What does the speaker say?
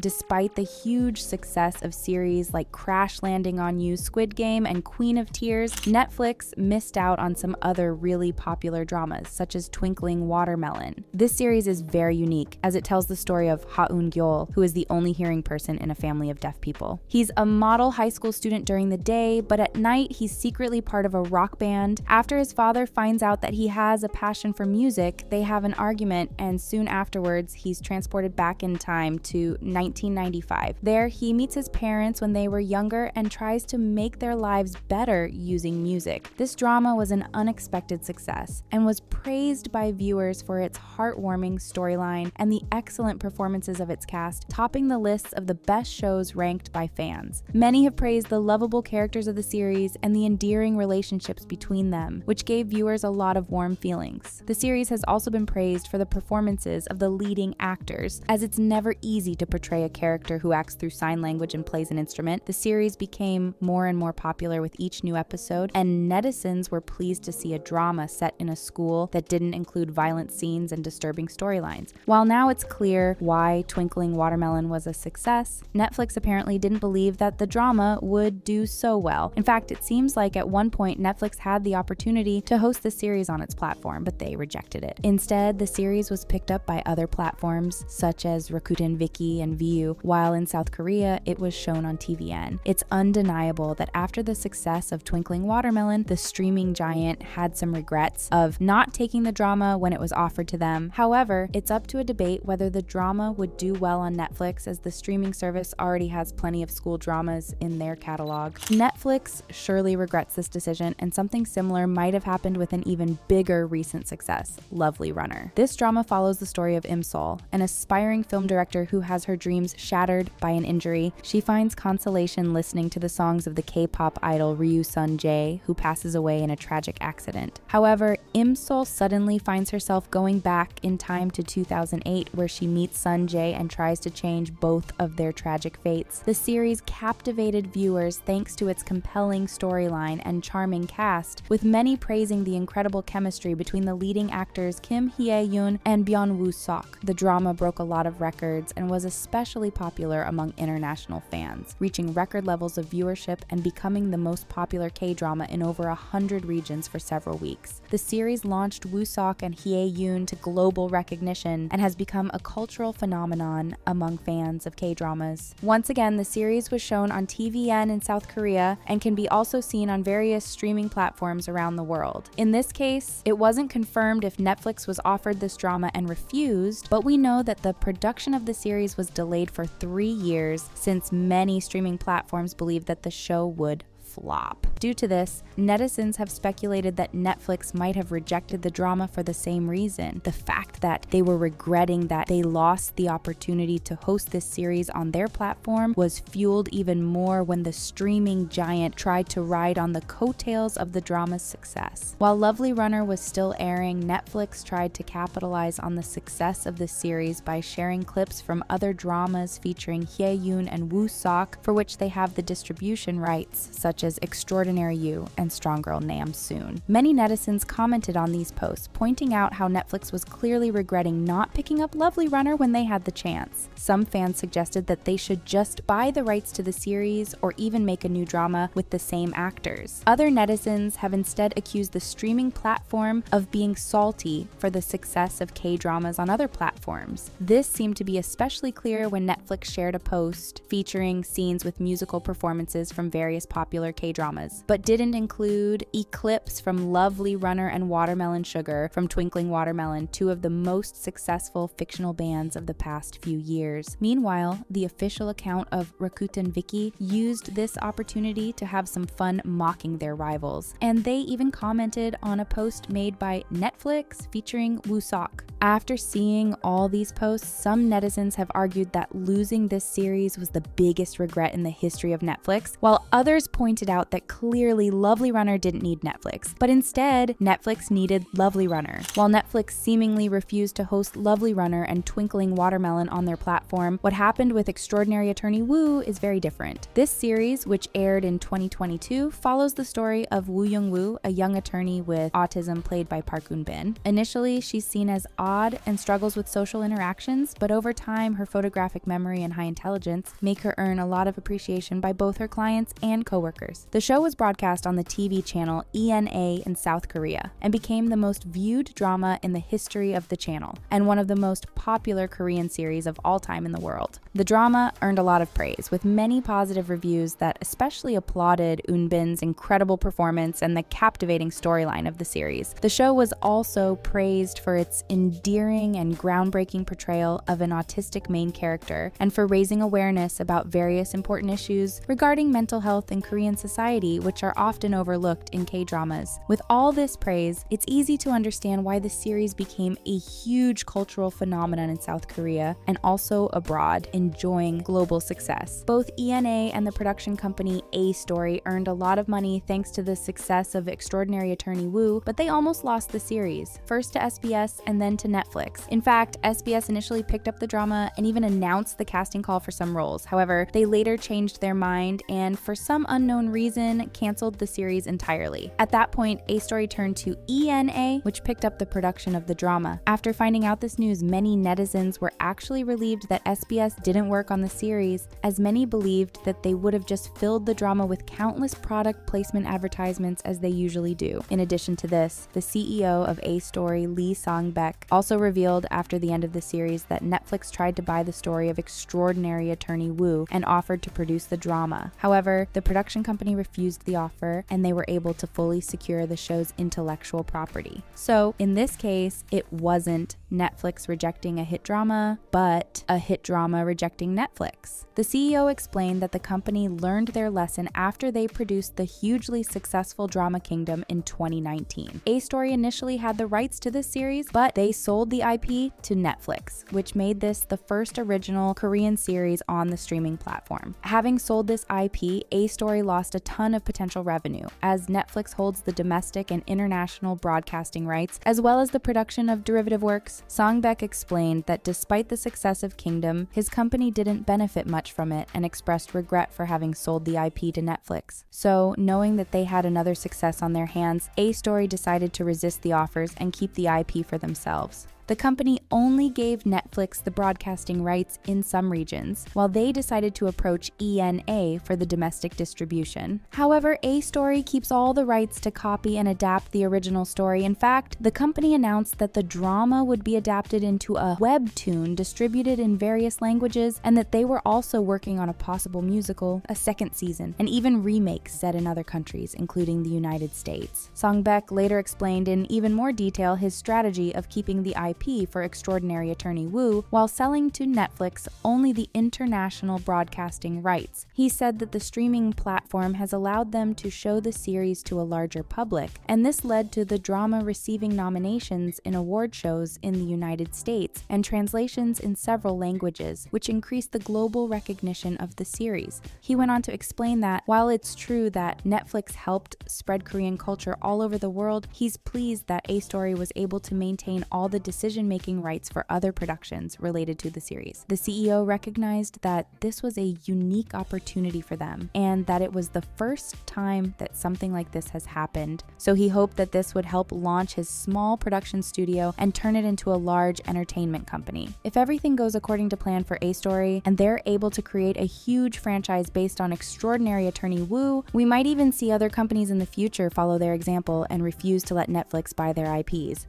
Despite the huge success of series like Crash Landing on You, Squid Game, and Queen of Tears, Netflix missed out on some other really popular dramas, such as Twinkling Watermelon. This series is very unique, as it tells the story of Ha-eun-gyul, who is the only hearing person in a family of deaf people. He's a model high school student during the day, but at night he's secretly part of a rock band. After his father finds out that he has a passion for music, they have an argument, and soon afterwards he's transported back in time to 1995. There, he meets his parents when they were younger and tries to make their lives better using music. This drama was an unexpected success and was praised by viewers for its heartwarming storyline and the excellent performances of its cast, topping the lists of the best shows ranked by fans. Many have praised the lovable characters of the series and the endearing relationships between them, which gave viewers a lot of warm feelings. The series has also been praised for the performances of the leading actors, as it's never easy to portray a character who acts through sign language and plays an instrument. The series became more and more popular with each new episode, and netizens were pleased to see a drama set in a school that didn't include violent scenes and disturbing storylines. While now it's clear why Twinkling Watermelon was a success, Netflix apparently didn't believe that the drama would do so well. In fact, it seems like at one point Netflix had the opportunity to host the series on its platform, but they rejected it. Instead, the series was picked up by other platforms such as Rakuten Viki and Viu, while in South Korea it was shown on TVN. It's undeniable that after the success of Twinkling Watermelon, the streaming giant had some regrets of not taking the drama when it was offered to them. However, it's up to a debate whether the drama would do well on Netflix, as the streaming service already has plenty of school dramas in their catalog. Netflix surely regrets this decision, and something similar might have happened with an even bigger recent success, Lovely Runner. This drama follows the story of Im Sol, an aspiring film director who has her dreams shattered by an injury. She finds consolation listening to the songs of the K-pop idol Ryu Sun-jae, who passes away in a tragic accident. However, Im Sol suddenly finds herself going back in time to 2008, where she meets Sun-jae and tries to change both of their tragic fates. The series captivated viewers thanks to its compelling storyline and charming cast, with many praising the incredible chemistry between the leading actors Kim Hye-yoon and Byung-woo Sok. The drama broke a lot of records and was especially popular among international fans, reaching record levels of viewership and becoming the most popular K-drama in over 100 regions for several weeks. The series launched Woo Sok and Hye-yoon to global recognition and has become a cultural phenomenon among fans of K-dramas. Once again, the series was shown on TVN in South Korea and can be also seen on various streaming platforms around the world. In this case, it wasn't confirmed if Netflix was offered this drama and refused, but we know that the production of the series was delayed for 3 years, since many streaming platforms believed that the show would flop. Due to this, netizens have speculated that Netflix might have rejected the drama for the same reason. The fact that they were regretting that they lost the opportunity to host this series on their platform was fueled even more when the streaming giant tried to ride on the coattails of the drama's success. While Lovely Runner was still airing, Netflix tried to capitalize on the success of the series by sharing clips from other dramas featuring Hye-yoon and Woo Sok, for which they have the distribution rights, such as Extraordinary You and Strong Girl Nam Soon. Many netizens commented on these posts, pointing out how Netflix was clearly regretting not picking up Lovely Runner when they had the chance. Some fans suggested that they should just buy the rights to the series or even make a new drama with the same actors. Other netizens have instead accused the streaming platform of being salty for the success of K-dramas on other platforms. This seemed to be especially clear when Netflix shared a post featuring scenes with musical performances from various popular K-dramas, but didn't include Eclipse from Lovely Runner and Watermelon Sugar from Twinkling Watermelon, two of the most successful fictional bands of the past few years. Meanwhile, the official account of Rakuten Viki used this opportunity to have some fun mocking their rivals, and they even commented on a post made by Netflix featuring Woo Sok. After seeing all these posts, some netizens have argued that losing this series was the biggest regret in the history of Netflix, while others pointed pointed out that clearly Lovely Runner didn't need Netflix, but instead, Netflix needed Lovely Runner. While Netflix seemingly refused to host Lovely Runner and Twinkling Watermelon on their platform, what happened with Extraordinary Attorney Woo is very different. This series, which aired in 2022, follows the story of Woo Young-woo, a young attorney with autism played by Park Eun-bin. Initially, she's seen as odd and struggles with social interactions, but over time, her photographic memory and high intelligence make her earn a lot of appreciation by both her clients and coworkers. The show was broadcast on the TV channel ENA in South Korea and became the most viewed drama in the history of the channel and one of the most popular Korean series of all time in the world. The drama earned a lot of praise, with many positive reviews that especially applauded Eun-bin's incredible performance and the captivating storyline of the series. The show was also praised for its endearing and groundbreaking portrayal of an autistic main character and for raising awareness about various important issues regarding mental health in Korean society, which are often overlooked in K-dramas. With all this praise, it's easy to understand why the series became a huge cultural phenomenon in South Korea and also abroad, enjoying global success. Both ENA and the production company A Story earned a lot of money thanks to the success of Extraordinary Attorney Woo, but they almost lost the series, first to SBS and then to Netflix. In fact, SBS initially picked up the drama and even announced the casting call for some roles. However, they later changed their mind and, for some unknown reason, canceled the series entirely. At that point, A Story turned to ENA, which picked up the production of the drama. After finding out this news, many netizens were actually relieved that SBS didn't work on the series, as many believed that they would have just filled the drama with countless product placement advertisements as they usually do. In addition to this, the CEO of A Story, Lee Sang-baek, also revealed after the end of the series that Netflix tried to buy the story of Extraordinary Attorney Woo and offered to produce the drama. However, the production company refused the offer and they were able to fully secure the show's intellectual property. So, in this case, it wasn't Netflix rejecting a hit drama, but a hit drama rejecting Netflix. The CEO explained that the company learned their lesson after they produced the hugely successful drama Kingdom in 2019. A Story initially had the rights to this series, but they sold the IP to Netflix, which made this the first original Korean series on the streaming platform. Having sold this IP, A Story lost a ton of potential revenue, as Netflix holds the domestic and international broadcasting rights, as well as the production of derivative works. Sang-baek explained that despite the success of Kingdom, his company didn't benefit much from it and expressed regret for having sold the IP to Netflix. So, knowing that they had another success on their hands, A Story decided to resist the offers and keep the IP for themselves. The company only gave Netflix the broadcasting rights in some regions, while they decided to approach ENA for the domestic distribution. However, A Story keeps all the rights to copy and adapt the original story. In fact, the company announced that the drama would be adapted into a webtoon distributed in various languages, and that they were also working on a possible musical, a second season, and even remakes set in other countries, including the United States. Sang-baek later explained in even more detail his strategy of keeping the IP for Extraordinary Attorney Woo while selling to Netflix only the international broadcasting rights. He said that the streaming platform has allowed them to show the series to a larger public, and this led to the drama receiving nominations in award shows in the United States and translations in several languages, which increased the global recognition of the series. He went on to explain that while it's true that Netflix helped spread Korean culture all over the world, he's pleased that A Story was able to maintain all the decision-making rights for other productions related to the series. The CEO recognized that this was a unique opportunity for them and that it was the first time that something like this has happened. So he hoped that this would help launch his small production studio and turn it into a large entertainment company. If everything goes according to plan for A Story and they're able to create a huge franchise based on Extraordinary Attorney Woo, we might even see other companies in the future follow their example and refuse to let Netflix buy their IPs.